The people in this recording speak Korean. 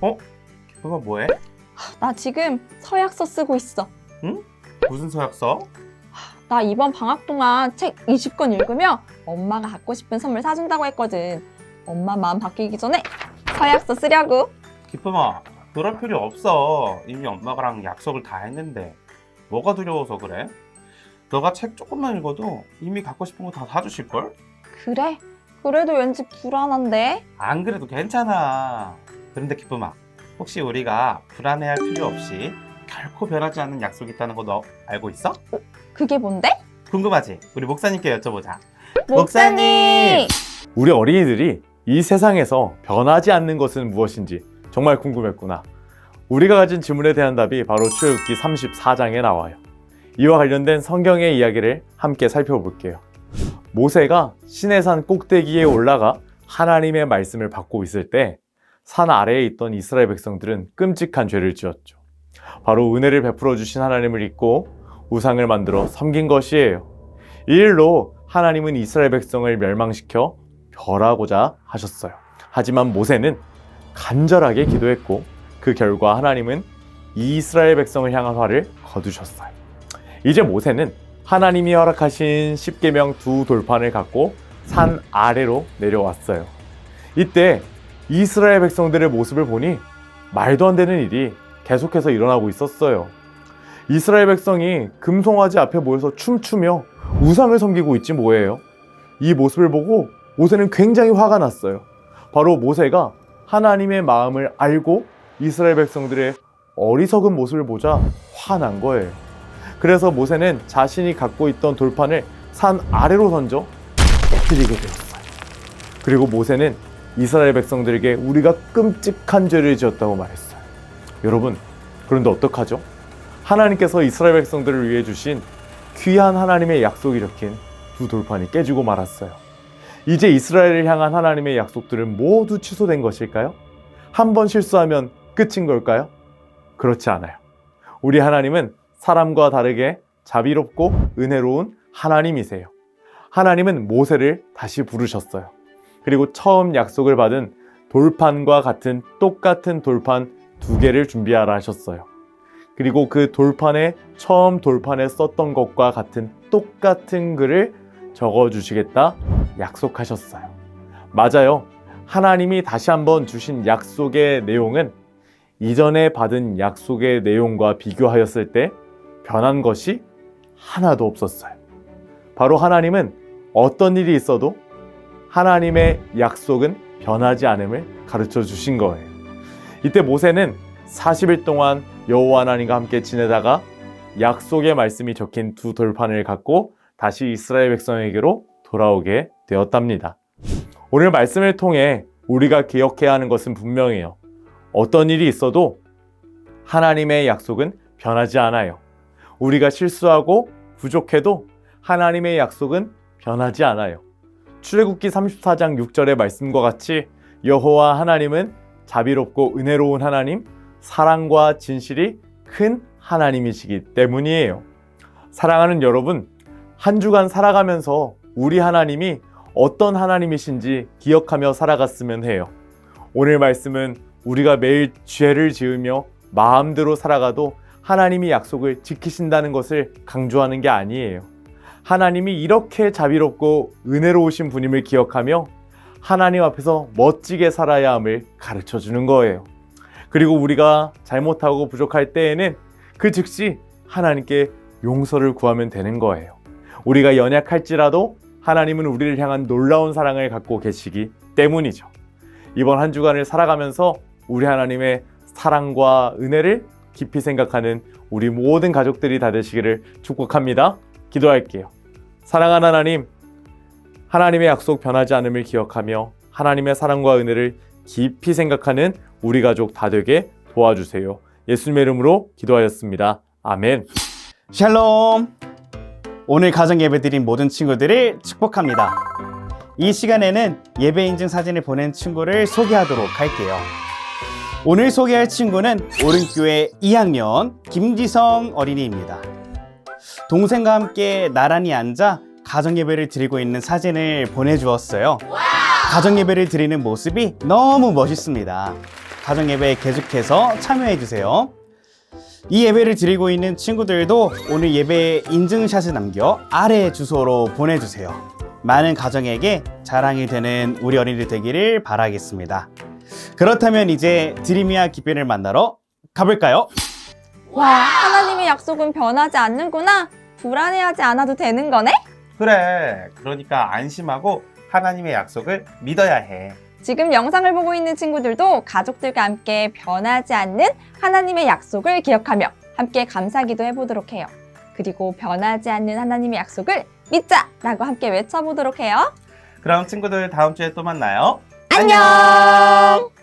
어? 기쁨아 뭐해? 나 지금 서약서 쓰고 있어. 응? 무슨 서약서? 나 이번 방학 동안 책 20권 읽으며 엄마가 갖고 싶은 선물 사준다고 했거든. 엄마 마음 바뀌기 전에 서약서 쓰려고. 기쁨아 그럴 필요 없어. 이미 엄마랑 약속을 다 했는데 뭐가 두려워서 그래? 너가 책 조금만 읽어도 이미 갖고 싶은 거 다 사주실걸? 그래? 그래도 왠지 불안한데? 안 그래도 괜찮아. 그런데 기쁨아 혹시 우리가 불안해할 필요 없이 결코 변하지 않는 약속이 있다는 거 너 알고 있어? 그게 뭔데? 궁금하지? 우리 목사님께 여쭤보자. 목사님! 우리 어린이들이 이 세상에서 변하지 않는 것은 무엇인지 정말 궁금했구나. 우리가 가진 질문에 대한 답이 바로 출애굽기 34장에 나와요. 이와 관련된 성경의 이야기를 함께 살펴볼게요. 모세가 시내산 꼭대기에 올라가 하나님의 말씀을 받고 있을 때 산 아래에 있던 이스라엘 백성들은 끔찍한 죄를 지었죠. 바로 은혜를 베풀어 주신 하나님을 잊고 우상을 만들어 섬긴 것이에요. 이 일로 하나님은 이스라엘 백성을 멸망시켜 벌하고자 하셨어요. 하지만 모세는 간절하게 기도했고 그 결과 하나님은 이스라엘 백성을 향한 화를 거두셨어요. 이제 모세는 하나님이 허락하신 십계명 두 돌판을 갖고 산 아래로 내려왔어요. 이때 이스라엘 백성들의 모습을 보니 말도 안 되는 일이 계속해서 일어나고 있었어요. 이스라엘 백성이 금송아지 앞에 모여서 춤추며 우상을 섬기고 있지 뭐예요. 이 모습을 보고 모세는 굉장히 화가 났어요. 바로 모세가 하나님의 마음을 알고 이스라엘 백성들의 어리석은 모습을 보자 화난 거예요. 그래서 모세는 자신이 갖고 있던 돌판을 산 아래로 던져 깨뜨리게 되었어요. 그리고 모세는 이스라엘 백성들에게 우리가 끔찍한 죄를 지었다고 말했어요. 여러분, 그런데 어떡하죠? 하나님께서 이스라엘 백성들을 위해 주신 귀한 하나님의 약속이 적힌 두 돌판이 깨지고 말았어요. 이제 이스라엘을 향한 하나님의 약속들은 모두 취소된 것일까요? 한 번 실수하면 끝인 걸까요? 그렇지 않아요. 우리 하나님은 사람과 다르게 자비롭고 은혜로운 하나님이세요. 하나님은 모세를 다시 부르셨어요. 그리고 처음 약속을 받은 돌판과 같은 똑같은 돌판 2개를 준비하라 하셨어요. 그리고 그 돌판에 처음 돌판에 썼던 것과 같은 똑같은 글을 적어주시겠다 약속하셨어요. 맞아요. 하나님이 다시 한번 주신 약속의 내용은 이전에 받은 약속의 내용과 비교하였을 때 변한 것이 하나도 없었어요. 바로 하나님은 어떤 일이 있어도 하나님의 약속은 변하지 않음을 가르쳐 주신 거예요. 이때 모세는 40일 동안 여호와 하나님과 함께 지내다가 약속의 말씀이 적힌 두 돌판을 갖고 다시 이스라엘 백성에게로 돌아오게 되었답니다. 오늘 말씀을 통해 우리가 기억해야 하는 것은 분명해요. 어떤 일이 있어도 하나님의 약속은 변하지 않아요. 우리가 실수하고 부족해도 하나님의 약속은 변하지 않아요. 출애굽기 34장 6절의 말씀과 같이 여호와 하나님은 자비롭고 은혜로운 하나님, 사랑과 진실이 큰 하나님이시기 때문이에요. 사랑하는 여러분, 한 주간 살아가면서 우리 하나님이 어떤 하나님이신지 기억하며 살아갔으면 해요. 오늘 말씀은 우리가 매일 죄를 지으며 마음대로 살아가도 하나님이 약속을 지키신다는 것을 강조하는 게 아니에요. 하나님이 이렇게 자비롭고 은혜로우신 분임을 기억하며 하나님 앞에서 멋지게 살아야 함을 가르쳐 주는 거예요. 그리고 우리가 잘못하고 부족할 때에는 그 즉시 하나님께 용서를 구하면 되는 거예요. 우리가 연약할지라도 하나님은 우리를 향한 놀라운 사랑을 갖고 계시기 때문이죠. 이번 한 주간을 살아가면서 우리 하나님의 사랑과 은혜를 깊이 생각하는 우리 모든 가족들이 다 되시기를 축복합니다. 기도할게요. 사랑하는 하나님, 하나님의 약속 변하지 않음을 기억하며 하나님의 사랑과 은혜를 깊이 생각하는 우리 가족 다 되게 도와주세요. 예수님의 이름으로 기도하였습니다. 아멘. 샬롬! 오늘 가정 예배 드린 모든 친구들을 축복합니다. 이 시간에는 예배 인증 사진을 보낸 친구를 소개하도록 할게요. 오늘 소개할 친구는 오른교회 2학년 김지성 어린이입니다. 동생과 함께 나란히 앉아 가정예배를 드리고 있는 사진을 보내주었어요. 가정예배를 드리는 모습이 너무 멋있습니다. 가정예배에 계속해서 참여해주세요. 이 예배를 드리고 있는 친구들도 오늘 예배에 인증샷을 남겨 아래 주소로 보내주세요. 많은 가정에게 자랑이 되는 우리 어린이들 되기를 바라겠습니다. 그렇다면 이제 드림이와 기쁨을 만나러 가볼까요? 와, 하나님의 약속은 변하지 않는구나. 불안해하지 않아도 되는 거네? 그래. 그러니까 안심하고 하나님의 약속을 믿어야 해. 지금 영상을 보고 있는 친구들도 가족들과 함께 변하지 않는 하나님의 약속을 기억하며 함께 감사기도 해보도록 해요. 그리고 변하지 않는 하나님의 약속을 믿자라고 함께 외쳐보도록 해요. 그럼 친구들 다음 주에 또 만나요. 안녕!